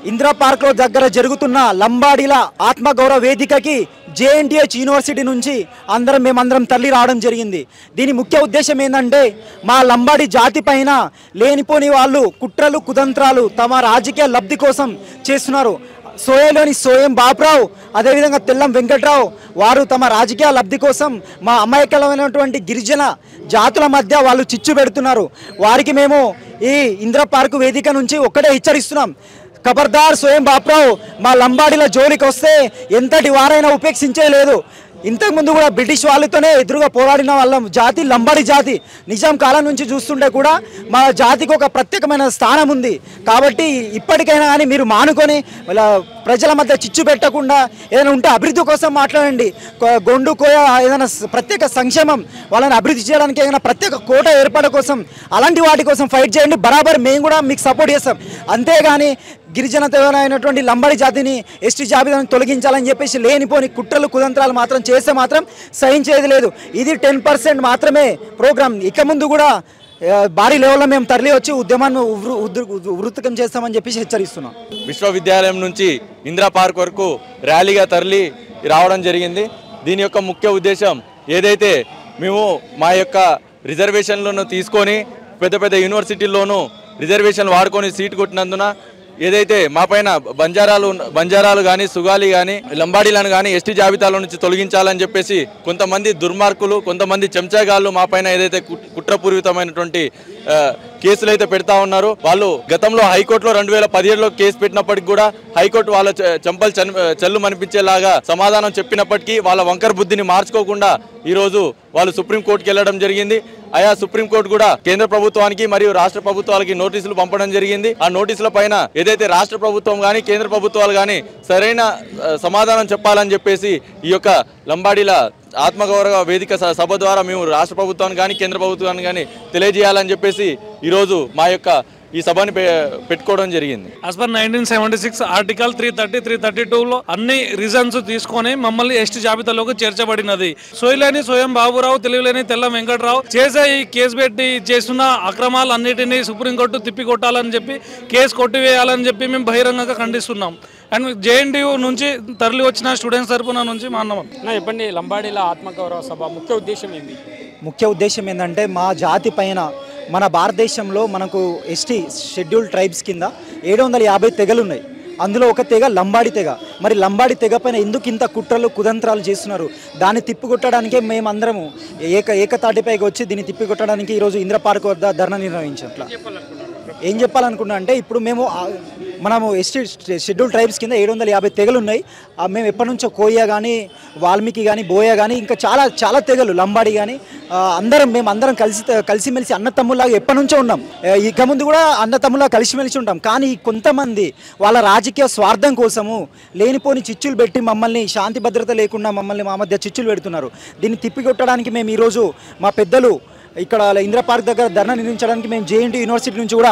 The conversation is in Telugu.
ఇందిరా పార్క్ లో దగ్గర జరుగుతున్న లంబాడీల ఆత్మగౌరవ వేదికకి జేఎన్టీహెచ్ యూనివర్సిటీ నుంచి మేమందరం తరలి రావడం జరిగింది. దీని ముఖ్య ఉద్దేశం ఏంటంటే మా లంబాడీ జాతి పైన లేనిపోని వాళ్ళు కుట్రలు కుతంత్రాలు తమ రాజకీయ లబ్ధి కోసం చేస్తున్నారు. సోయలోని సోయం బాపురావు అదేవిధంగా తెల్లం వెంకట్రావు వారు తమ రాజకీయ లబ్ధి కోసం మా అమాయకమైనటువంటి గిరిజన జాతుల మధ్య వాళ్ళు చిచ్చు పెడుతున్నారు. వారికి మేము ఈ ఇందిరా పార్కు వేదిక నుంచి ఒక్కటే హెచ్చరిస్తున్నాం. ఖబర్దార్ సోయం బాపురావు మా లంబాడీల జోలికి వస్తే ఎంతటి వారైనా ఉపేక్షించే లేదు. ఇంతకుముందు కూడా బ్రిటిష్ వాళ్ళతోనే ఎదురుగా పోరాడిన వాళ్ళ జాతి లంబాడి జాతి. నిజాం కాలం నుంచి చూస్తుంటే కూడా మా జాతికి ఒక ప్రత్యేకమైన స్థానం ఉంది. కాబట్టి ఇప్పటికైనా కానీ మీరు మానుకొని ప్రజల మధ్య చిచ్చు పెట్టకుండా ఏదైనా ఉంటే అభివృద్ధి కోసం మాట్లాడండి. గొండు కోయ ఏదైనా ప్రత్యేక సంక్షేమం వాళ్ళని అభివృద్ధి చేయడానికి ఏదైనా ప్రత్యేక కోట ఏర్పాటు కోసం అలాంటి వాటి కోసం ఫైట్ చేయండి. బరాబర్ మేము కూడా మీకు సపోర్ట్ చేస్తాం. అంతేగాని గిరిజన తెగనైనటువంటి లంబాడి జాతిని ఎస్టీ జాబితాను తొలగించాలని చెప్పేసి లేనిపోని కుట్రలు కుతంత్రాలు మాత్రం చేస్తే మాత్రం సహించేది లేదు. ఇది 10% మాత్రమే ప్రోగ్రామ్. ఇక ముందు కూడా భారీ లెవెల్లో మేము తరలి వచ్చి ఉద్యమాన్ని ఉధృతం చేస్తామని చెప్పేసి హెచ్చరిస్తున్నాం. విశ్వవిద్యాలయం నుంచి ఇందిరా పార్క్ వరకు ర్యాలీగా తరలి రావడం జరిగింది. దీని యొక్క ముఖ్య ఉద్దేశం ఏదైతే మేము మా యొక్క రిజర్వేషన్లను తీసుకొని పెద్ద పెద్ద యూనివర్సిటీల్లోనూ రిజర్వేషన్ వాడుకొని సీటు కొట్టినందున ఏదైతే మా పైన బంజారాలు కానీ సుగాలి కానీ లంబాడీలను కానీ ఎస్టీ జాబితాలో నుంచి తొలగించాలని చెప్పేసి కొంతమంది దుర్మార్గులు కొంతమంది చెంచాగాళ్ళు మా పైన ఏదైతే కుట్రపూరితమైనటువంటి కేసులు అయితే పెడతా ఉన్నారు. వాళ్ళు గతంలో హైకోర్టులో 2017లో కేసు పెట్టినప్పటికీ కూడా హైకోర్టు వాళ్ళ చెంపలు చెల్లు మనిపించేలాగా సమాధానం చెప్పినప్పటికీ వాళ్ళ వంకర బుద్ధిని మార్చుకోకుండా ఈరోజు వాళ్ళు సుప్రీంకోర్టుకి వెళ్ళడం జరిగింది. ఆయా సుప్రీంకోర్టు కూడా కేంద్ర ప్రభుత్వానికి మరియు రాష్ట్ర ప్రభుత్వాలకి నోటీసులు పంపడం జరిగింది. ఆ నోటీసుల పైన ఏదైతే రాష్ట్ర ప్రభుత్వం కానీ కేంద్ర ప్రభుత్వాలు కానీ సరైన సమాధానం చెప్పాలని చెప్పేసి ఈ యొక్క లంబాడీల ఆత్మగౌరవ వేదిక సభ ద్వారా మేము రాష్ట్ర ప్రభుత్వాన్ని కానీ కేంద్ర ప్రభుత్వాన్ని కానీ తెలియజేయాలని చెప్పేసి ఈరోజు మా యొక్క ఈ సభని పెట్టుకోవడం జరిగింది. యాజ్ పర్ 1976 ఆర్టికల్ 330, 332లో అన్ని రీజన్స్ తీసుకొని మమ్మల్ని ఎస్టీ జాబితాలోకి చేర్చబడినది. సోయలేని సోయం బాబురావు తెలివిలేని తెల్లం వెంకట్రావు చేసే ఈ కేసు పెట్టి చేస్తున్న అక్రమాలన్నిటినీ సుప్రీంకోర్టు తిప్పికొట్టాలని చెప్పి కేసు కొట్టివేయాలని చెప్పి మేము బహిరంగంగా ఖండిస్తున్నాం. అండ్ జేఎన్టీయూ నుంచి తరలి వచ్చిన స్టూడెంట్స్ తరపున నుంచి మా అన్నమం చెప్పండి. లంబాడీల ఆత్మగౌరవ సభ ముఖ్య ఉద్దేశం ఏంటి? ముఖ్య ఉద్దేశం ఏంటంటే మా జాతి పైన మన భారతదేశంలో మనకు ఎస్టీ షెడ్యూల్ ట్రైబ్స్ కింద 750 తెగలు ఉన్నాయి. అందులో ఒక తెగ లంబాడి తెగ. మరి లంబాడి తెగ పైన ఎందుకు ఇంత కుట్రలు కుతంత్రాలు చేస్తున్నారు? దాన్ని తిప్పికొట్టడానికే మేమందరము ఏకతాటిపైకి వచ్చి దీన్ని తిప్పికొట్టడానికి ఈరోజు ఇందిరా పార్క్ వద్ద ధర్నా నిర్వహించట్లా. ఏం చెప్పాలనుకున్నా అంటే ఇప్పుడు మనము ఎస్టీ షెడ్యూల్ ట్రైబ్స్ కింద 750 తెగలు ఉన్నాయి. మేము ఎప్పటి నుంచో కోయ కానీ వాల్మీకి కానీ బోయ కానీ ఇంకా చాలా తెగలు లంబాడి కానీ మేమందరం కలిసిమెలిసి అన్నతమ్ములాగా ఎప్పటి నుంచో ఉన్నాం. ఇక ముందు కూడా అన్నతమ్ములా కలిసిమెలిసి ఉంటాం. కానీ కొంతమంది వాళ్ళ రాజకీయ స్వార్థం కోసము లేనిపోని చిచ్చులు పెట్టి మమ్మల్ని శాంతి భద్రత లేకుండా మమ్మల్ని మా మధ్య చిచ్చులు పెడుతున్నారు. దీన్ని తిప్పికొట్టడానికి మేము ఈరోజు మా పెద్దలు ఇక్కడ ఇందిరా పార్క్ దగ్గర ధర్నా నిర్వహించడానికి మేము జేఎన్టీయూ యూనివర్సిటీ నుంచి కూడా